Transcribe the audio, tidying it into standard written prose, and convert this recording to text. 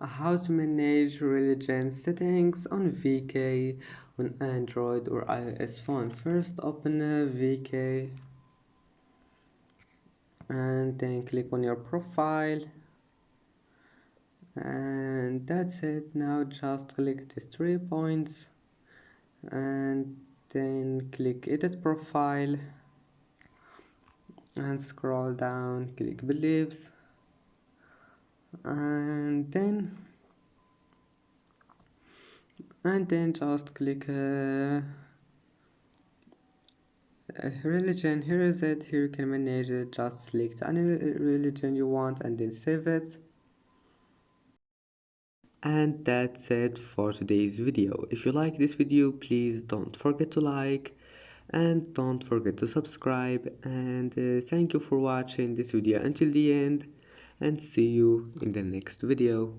How to manage religion settings on VK on Android or iOS phone. First open a VK and then click on your profile, and that's it. Now just click these 3 points and then click edit profile and scroll down, click beliefs, and then just click religion. Here is it. Here you can manage it. Just select any religion you want and then save it. And that's it for today's video. If you like this video, please don't forget to like and don't forget to subscribe, and thank you for watching this video until the end, and see you in the next video.